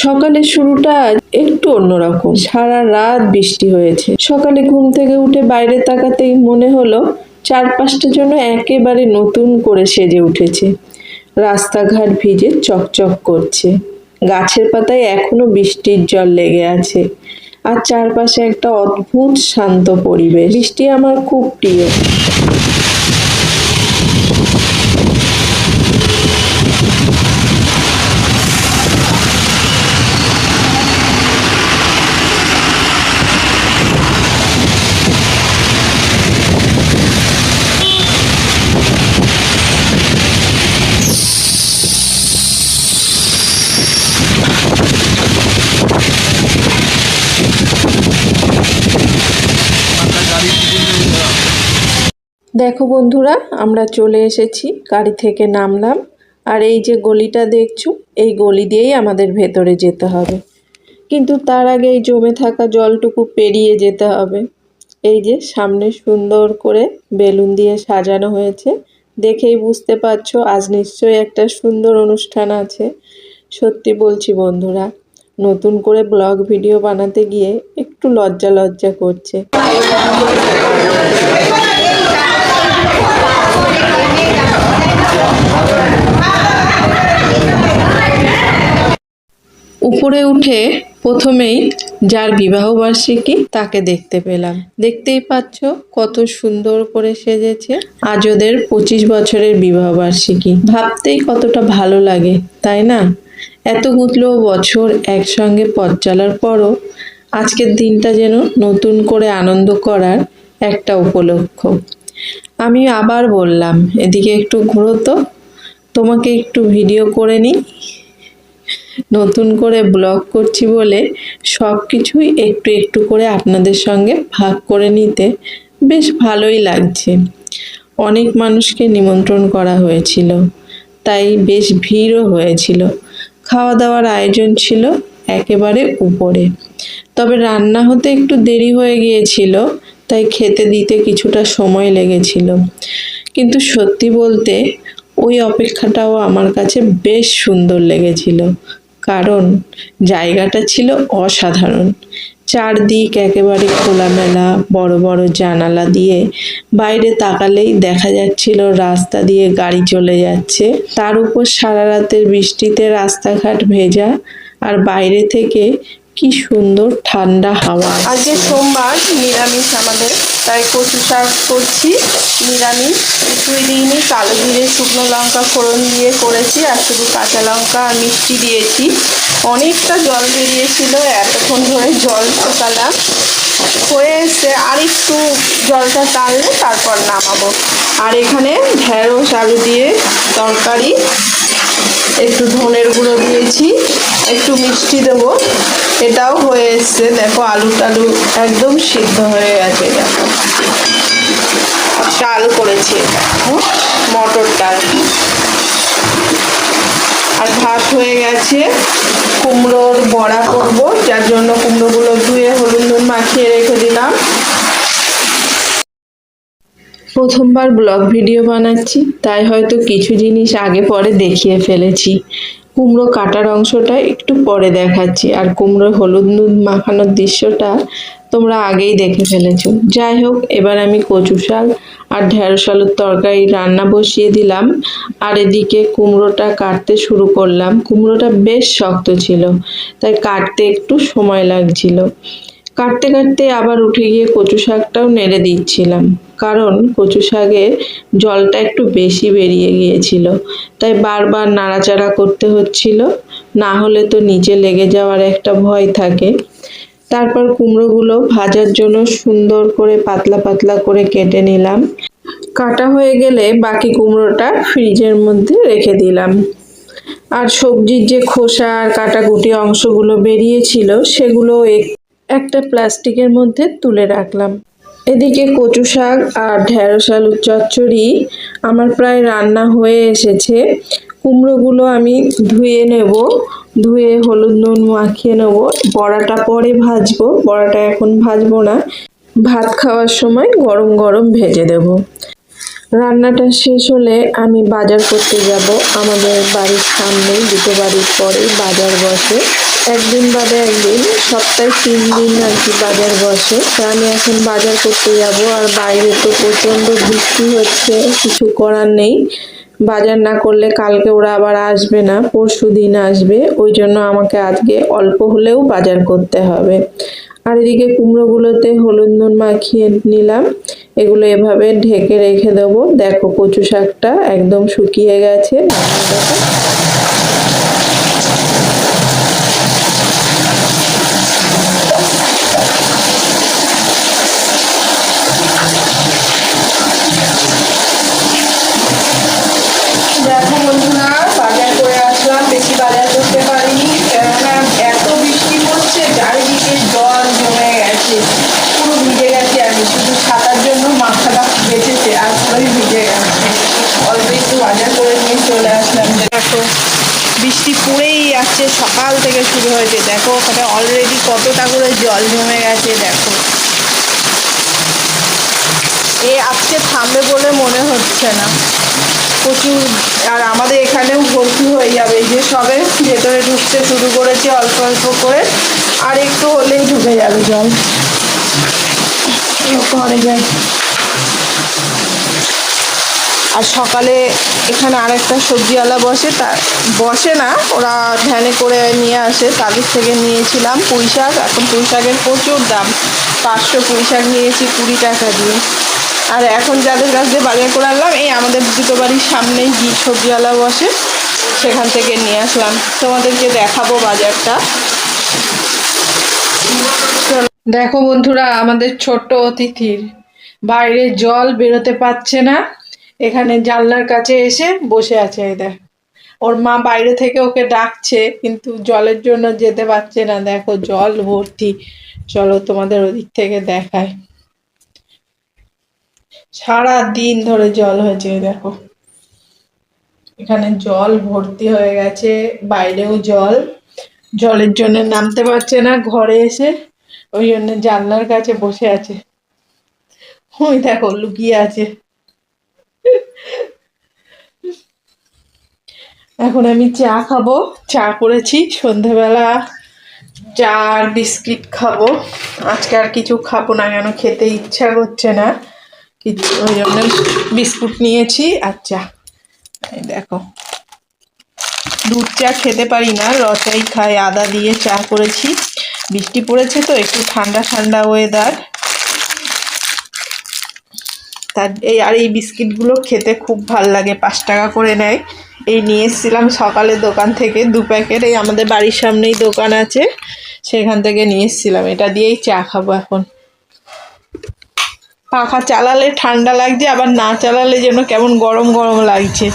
সকালের শুরুটা একটু অন্যরকম। সারা রাত বৃষ্টি হয়েছে। সকালে ঘুম থেকে উঠে বাইরে তাকাতেই মনে হলো চারপাশটা যেন একেবারে নতুন করে সেজে উঠেছে। রাস্তাঘাট ভিজে চকচক করছে, গাছের পাতায় এখনো বৃষ্টির জল লেগে আছে, আর চারপাশে একটা অদ্ভুত শান্ত পরিবেশ। বৃষ্টি আমার খুব প্রিয়। দেখো বন্ধুরা, আমরা চলে এসেছি, গাড়ি থেকে নামলাম। আর এই যে গলিটা দেখছো, এই গলি দিয়েই আমাদের ভেতরে যেতে হবে, কিন্তু তার আগে এই জমে থাকা জলটুকু পেরিয়ে যেতে হবে। এই যে সামনে সুন্দর করে বেলুন দিয়ে সাজানো হয়েছে, দেখেই বুঝতে পারছো আজ নিশ্চয়ই একটা সুন্দর অনুষ্ঠান আছে। সত্যি বলছি বন্ধুরা, নতুন করে ব্লগ ভিডিও বানাতে গিয়ে একটু লজ্জা লজ্জা করছে। উপরে উঠে প্রথমেই যার বিবাহবার্ষিকী তাকে দেখতে পেলাম। দেখতেই পাচ্ছ কত সুন্দর করে সেজেছে। আজ ওদের 25 বছরের বিবাহবার্ষিকী। ভাবতেই কতটা ভালো লাগে, তাই না? এতগুলো বছর একসঙ্গে পথ চলার পরও আজকের দিনটা যেন নতুন করে আনন্দ করার একটা উপলক্ষ। আমি আবার বললাম, এদিকে একটু ঘুরো তো, তোমাকে একটু ভিডিও করে নিই। নতুন করে ব্লগ করছি বলে সব কিছুই একটু একটু করে আপনাদের সঙ্গে ভাগ করে নিতে বেশ ভালোই লাগছে। অনেক মানুষকে নিমন্ত্রণ করা হয়েছিল, তাই বেশ ভিড়ও হয়েছিল। খাওয়া দাওয়ার আয়োজন ছিল একেবারে উপরে, তবে রান্না হতে একটু দেরি হয়ে গিয়েছিল, তাই খেতে দিতে কিছুটা সময় লেগেছিল। কিন্তু সত্যি বলতে ওই অপেক্ষাটাও আমার কাছে বেশ সুন্দর লেগেছিল, কারণ জায়গাটা ছিল অসাধারণ। চারদিক একেবারে খোলামেলা, বড় বড় জানালা দিয়ে বাইরে তাকালেই দেখা যাচ্ছিল রাস্তা দিয়ে গাড়ি চলে যাচ্ছে। তার উপর সারা রাতের বৃষ্টিতে রাস্তাঘাট ভেজা, আর বাইরে থেকে কি সুন্দর ঠান্ডা হাওয়া। আজকে সোমবার, নিরামিষ আমাদের, তাই কচু শাক করছি। নিরামিষ, কিছুই দিইনি, কালো জিরে শুকনো লঙ্কা ফোড়ন দিয়ে করেছি, আর শুধু কাঁচা লঙ্কা আর মিষ্টি দিয়েছি। অনেকটা জল বেরিয়েছিল, এতক্ষণ ধরে জল শুকালাম, হয়ে এসে আর একটু জলটা টানলে তারপর নামাবো। আর এখানে ঢেঁড়স আলু দিয়ে তরকারি, একটু ধনের গুঁড়ো দিয়েছি, একটু মিষ্টি দেবো। এটাও হয়ে এসছে, দেখো আলু টালু একদম সিদ্ধ হয়ে গেছে। দেখো ডাল করেছি, মটর ডাল, আর ভাত হয়ে গেছে। কুমড়োর বড়া করব, যার জন্য কুমড়োগুলো ধুয়ে হলুদ নুন মাখিয়ে রেখে দিলাম। প্রথমবার ব্লগ ভিডিও বানাচ্ছি, তাই হয়তো কিছু জিনিস আগে পরে দেখিয়ে ফেলেছি। কুমড়ো কাটার অংশটা একটু পরে দেখাচ্ছি, আর কুমড়ো হলুদ নুন মাখানোর দৃশ্যটা তোমরা আগেই দেখে ফেলেছো। যাই হোক, এবার আমি কচু শাক আর ঢেঁড়স আলুর তরকারি রান্না বসিয়ে দিলাম, আর এদিকে কুমড়োটা কাটতে শুরু করলাম। কুমড়োটা বেশ শক্ত ছিল, তাই কাটতে একটু সময় লাগছিল। কাটতে কাটতে আবার উঠে গিয়ে কচু শাকটাও নেড়ে দিচ্ছিলাম, কারণ কচু শাকের জলটা একটু বেশি বেরিয়ে গিয়েছিল, তাই বারবার নাড়াচাড়া করতে হচ্ছিল, না হলে তো নিচে লেগে যাওয়ার একটা ভয় থাকে। তারপর কুমড়োগুলো ভাজার জন্য সুন্দর করে পাতলা পাতলা করে কেটে নিলাম। কাটা হয়ে গেলে বাকি কুমড়োটা ফ্রিজের মধ্যে রেখে দিলাম। আর সবজির যে খোসা আর কাটাকুটি অংশগুলো বেরিয়েছিল, সেগুলো একটা প্লাস্টিকের মধ্যে তুলে রাখলাম। এদিকে কচু শাক আর ঢেঁড়স আলুর চচ্চড়ি আমার প্রায় রান্না হয়ে এসেছে। কুমড়োগুলো আমি ধুয়ে নেব, ধুয়ে হলুদ নুন মাখিয়ে নেব। বড়াটা পরে ভাজবো, বড়াটা এখন ভাজবো না, ভাত খাওয়ার সময় গরম গরম ভেজে দেব। রান্নাটা শেষ হলে আমি বাজার করতে যাব। আমাদের বাড়ির সামনেই, দুটো বাড়ির পরেই বাজার বসে, একদিন বাদে একদিন, সপ্তাহে 3 দিন আর কি বাজার বসে। তা আমি এখন বাজার করতে যাব, আর বাইরে তো প্রচণ্ড বৃষ্টি হচ্ছে, কিছু করার নেই। বাজার না করলে কালকে ওরা আবার আসবে না, পরশু দিন আসবে, ওই জন্য আমাকে আজকে অল্প হলেও বাজার করতে হবে। আর এদিকে কুমড়োগুলোতে হলুদ নুন মাখিয়ে নিলাম, এগুলো এভাবে ঢেকে রেখে দেবো। দেখো কচু শাকটা একদম শুকিয়ে গেছে। দেখো বন্ধুরা, বাজার করে আসলাম, বেশি বাজার করতে পারিনি, কেননা এত বৃষ্টি পড়ছে, চারিদিকে জল জমে গেছে, পুরো ভিজে গেছে। আমি শুধু ছাতার জন্য মাথাটা বেঁচেছে, আর পুরোই ভিজে গেছে। অল্প একটু বাজার করে নিয়ে চলে আসলাম। দেখো বৃষ্টি পড়েই যাচ্ছে, সকাল থেকে শুরু হয়েছে। দেখো ওখানে অলরেডি কতটা করে জল জমে গেছে। দেখো আজকে থামবে বলে মনে হচ্ছে না, প্রচুর। আর আমাদের এখানেও ভর্তি হয়ে যাবে, এই যে সবে ভেতরে ঢুকতে শুরু করেছে অল্প অল্প করে, আর একটু হলেই ঢুকে যাবে জল। ঘরে যাই। আর সকালে এখানে আরেকটা সবজিওয়ালা বসে, তা বসে না, ওরা ভ্যানে করে নিয়ে আসে, তাদের থেকে নিয়েছিলাম পুঁই শাক। এখন পুঁই শাকের প্রচুর দাম, 500 পুঁই শাক নিয়েছি 20 টাকা দিয়ে। আর এখন যাদের কাছ দিয়ে বাজার করে আনলাম, এই আমাদের দুটো বাড়ির সামনেই সবজিওয়ালা বসে, সেখান থেকে নিয়ে আসলাম। তোমাদেরকে দেখাবো বাজারটা। দেখো বন্ধুরা, আমাদের ছোট্ট অতিথির বাইরে জল বেরোতে পারছে না, এখানে জানলার কাছে এসে বসে আছে। দেখ, ওর মা বাইরে থেকে ওকে ডাকছে, কিন্তু জলের জন্য যেতে পারছে না। দেখো জল ভর্তি। চলো তোমাদের ওদিক থেকে দেখায়। সারা দিন ধরে জল হয়েছে। দেখো এখানে জল ভর্তি হয়ে গেছে, বাইরেও জল। জলের জন্য নামতে পারছে না ঘরে এসে, ওই জন্য জানলার কাছে বসে আছে। ওই দেখো লুকিয়ে আছে। এখন আমি চা খাবো, চা করেছি সন্ধেবেলা, চা আর বিস্কিট খাবো। আজকে আর কিছু খাবো না, কেন খেতে ইচ্ছা করছে না কিছু, ওই জন্য বিস্কুট নিয়েছি আর চা। এই দেখো, দুধ চা খেতে পারি না, রচাই খাই, আদা দিয়ে চা করেছি। বৃষ্টি পড়েছে তো, একটু ঠান্ডা ঠান্ডা ওয়েদার, তার এই বিস্কিটগুলো খেতে খুব ভাল লাগে, 5 টাকা করে নেয়। এই নিয়ে এসেছিলাম সকালে দোকান থেকে 2 প্যাকেট, এই আমাদের বাড়ির সামনেই দোকান আছে, সেখান থেকে নিয়ে এসেছিলাম। এটা দিয়েই চা খাবো এখন। পাখা চালালে ঠান্ডা লাগছে, আবার না চালালে যেন কেমন গরম গরম লাগছে।